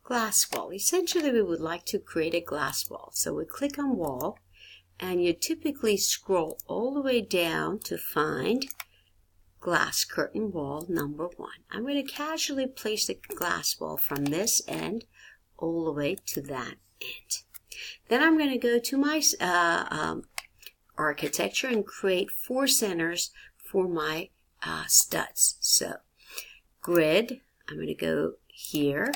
glass wall. Essentially, we would like to create a glass wall. So we click on wall, and you typically scroll all the way down to find glass curtain wall number 1. I'm going to casually place the glass wall from this end all the way to that end. Then I'm going to go to my architecture and create 4 centers for my studs. So grid, I'm going to go here,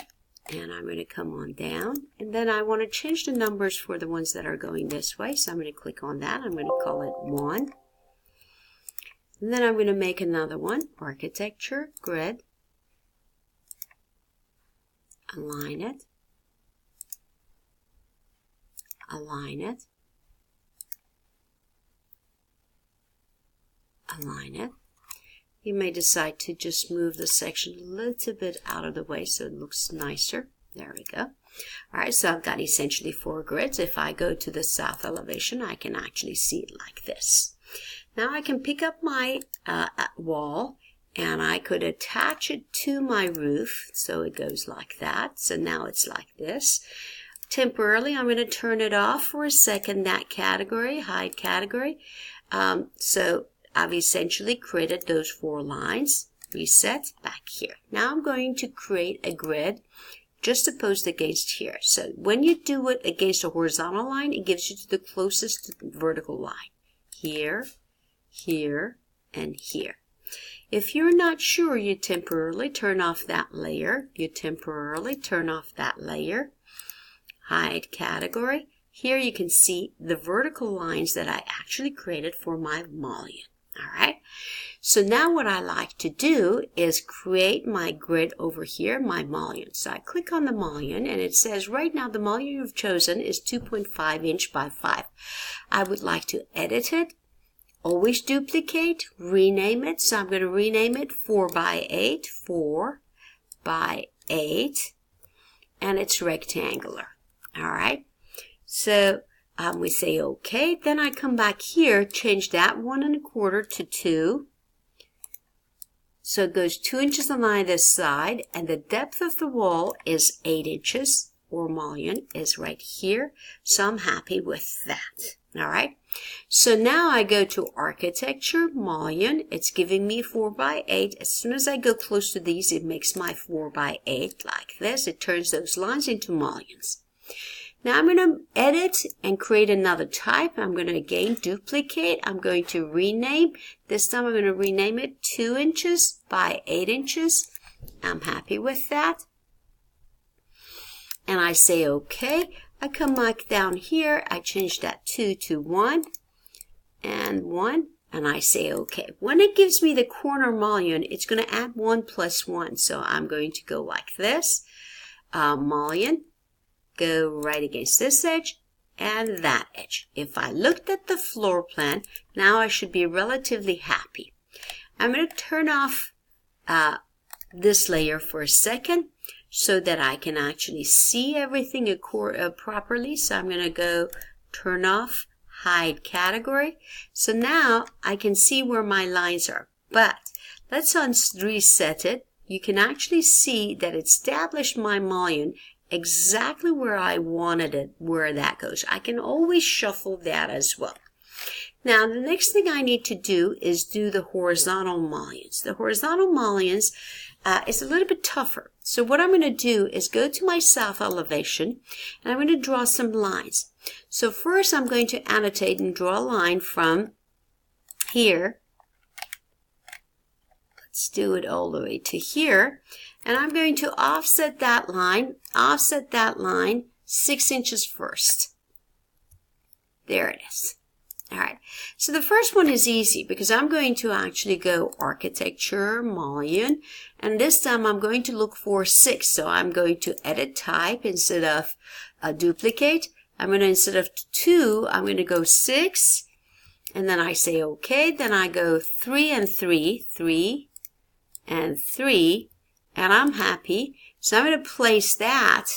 and I'm going to come on down, and then I want to change the numbers for the ones that are going this way, so I'm going to click on that. I'm going to call it 1, and then I'm going to make another one, architecture, grid, align it, align it, align it. You may decide to just move the section a little bit out of the way so it looks nicer. There we go. Alright, so I've got essentially 4 grids. If I go to the south elevation, I can actually see it like this. Now I can pick up my wall, and I could attach it to my roof so it goes like that. So now it's like this. Temporarily, I'm going to turn it off for a second, that category, hide category. So I've essentially created those 4 lines, reset, back here. Now I'm going to create a grid just opposed against here. So when you do it against a horizontal line, it gives you to the closest vertical line. Here, here, and here. If you're not sure, you temporarily turn off that layer. You temporarily turn off that layer. Hide category. Here you can see the vertical lines that I actually created for my mullion. Alright, so now what I like to do is create my grid over here, my mullion. So I click on the mullion, and it says right now the mullion you've chosen is 2.5 inch by 5. I would like to edit it, always duplicate, rename it. So I'm going to rename it 4 by 8, 4 by 8, and it's rectangular. Alright, so we say OK. Then I come back here, change that 1 1/4 to 2. So it goes 2 inches on either side, and the depth of the wall is 8 inches, or mullion is right here. So I'm happy with that. Alright, so now I go to architecture, mullion. It's giving me 4 by 8. As soon as I go close to these, it makes my 4 by 8 like this. It turns those lines into mullions. Now I'm going to edit and create another type. I'm going to again duplicate. I'm going to rename. This time I'm going to rename it 2 inches by 8 inches. I'm happy with that. And I say OK. I come back down here. I change that 2 to 1 and 1. And I say OK. When it gives me the corner mullion, it's going to add 1 plus 1. So I'm going to go like this. Mullion. Go right against this edge and that edge. If I looked at the floor plan, now I should be relatively happy. I'm going to turn off this layer for a second so that I can actually see everything properly. So I'm going to go turn off, hide category. So now I can see where my lines are. But let's reset it. You can actually see that it established my mullion exactly where I wanted it, where that goes. I can always shuffle that as well. Now, the next thing I need to do is do the horizontal mullions. The horizontal mullions is a little bit tougher. So what I'm going to do is go to my south elevation, and I'm going to draw some lines. So first I'm going to annotate and draw a line from here. Let's do it all the way to here. And I'm going to offset that line 6 inches first. There it is. All right. So the first one is easy because I'm going to actually go architecture, mullion, and this time I'm going to look for 6. So I'm going to edit type instead of duplicate. I'm going to, instead of 2, I'm going to go 6, and then I say OK. Then I go 3 and 3, 3 and 3. And I'm happy. So I'm going to place that.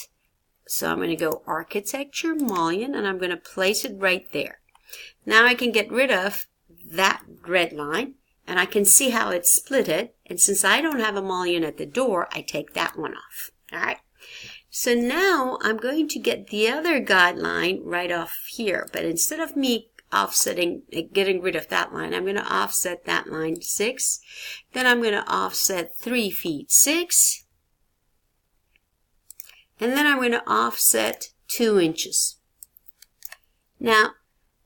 So I'm going to go architecture, mullion, and I'm going to place it right there. Now I can get rid of that red line, and I can see how it's split it. And since I don't have a mullion at the door, I take that one off. All right. So now I'm going to get the other guideline right off here, but instead of me offsetting, getting rid of that line, I'm going to offset that line 6. Then I'm going to offset 3 feet 6. And then I'm going to offset 2 inches. Now,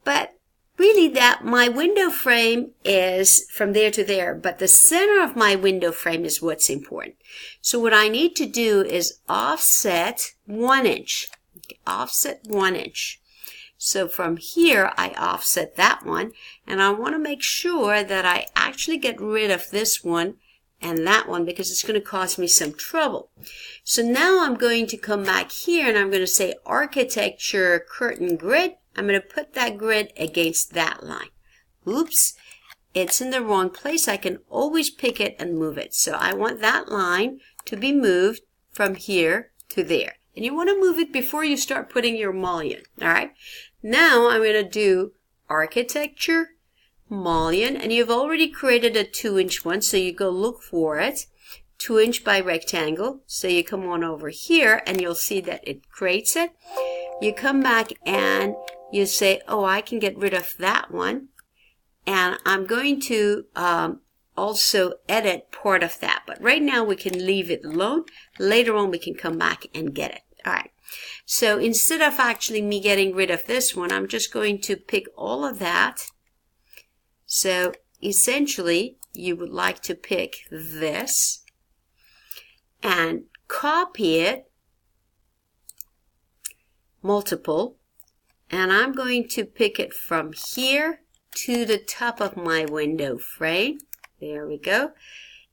but really that my window frame is from there to there, but the center of my window frame is what's important. So what I need to do is offset 1 inch. Okay, offset 1 inch. So from here, I offset that one, and I want to make sure that I actually get rid of this one and that one because it's going to cause me some trouble. So now I'm going to come back here and I'm going to say architecture curtain grid. I'm going to put that grid against that line. Oops, it's in the wrong place. I can always pick it and move it. So I want that line to be moved from here to there. And you want to move it before you start putting your mullion. All right. Now I'm going to do architecture, mullion, and you've already created a 2-inch one, so you go look for it. 2-inch by rectangle. So you come on over here and you'll see that it creates it. You come back and you say, oh, I can get rid of that one. And I'm going to also edit part of that. But right now we can leave it alone. Later on we can come back and get it. All right. So instead of actually me getting rid of this one, I'm just going to pick all of that. So essentially you would like to pick this and copy it multiple, and I'm going to pick it from here to the top of my window frame. There we go.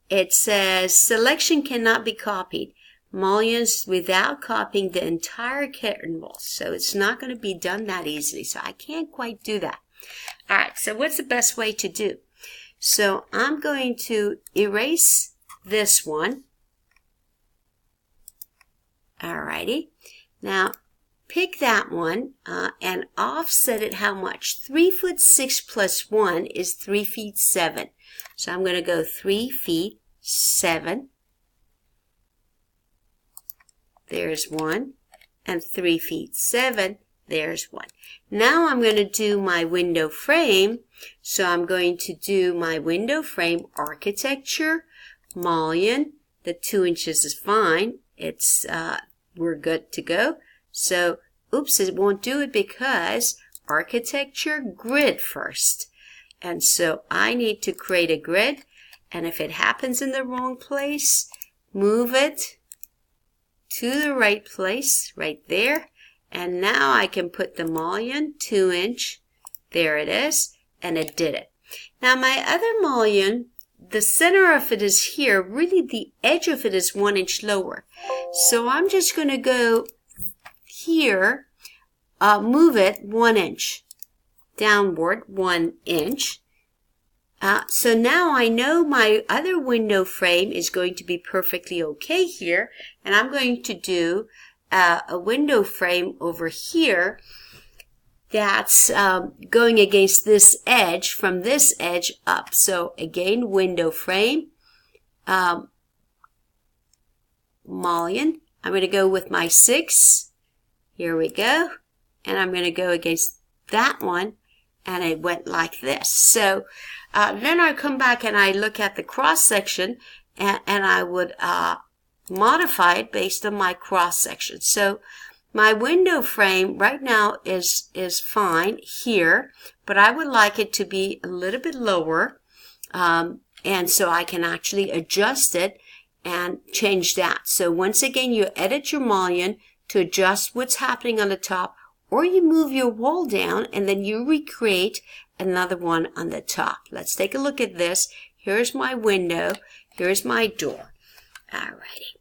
It says selection cannot be copied. Mullions without copying the entire curtain wall. So it's not going to be done that easily. So I can't quite do that. All right. So what's the best way to do? So I'm going to erase this one. All righty. Now pick that one and offset it how much? 3 foot 6 plus 1 is 3 feet 7. So I'm going to go 3 feet 7. There's 1. And 3 feet 7. There's 1. Now I'm going to do my window frame. So I'm going to do my window frame architecture, mullion. The 2 inches is fine. It's we're good to go. So, oops, it won't do it because architecture grid first. And so I need to create a grid. And if it happens in the wrong place, move it to the right place, right there. And now I can put the mullion, 2 inch. There it is. And it did it. Now my other mullion, the center of it is here. Really the edge of it is 1 inch lower. So I'm just going to go here, move it 1 inch downward, 1 inch. So now I know my other window frame is going to be perfectly okay here, and I'm going to do a window frame over here that's going against this edge, from this edge up. So again, window frame, mullion. I'm going to go with my 6. Here we go. And I'm going to go against that one, and it went like this. So then I come back and I look at the cross section, and I would modify it based on my cross section. So my window frame right now is fine here, but I would like it to be a little bit lower, and so I can actually adjust it and change that. So once again, you edit your mullion to adjust what's happening on the top, or you move your wall down and then you recreate another one on the top. Let's take a look at this. Here's my window. Here's my door. Alrighty.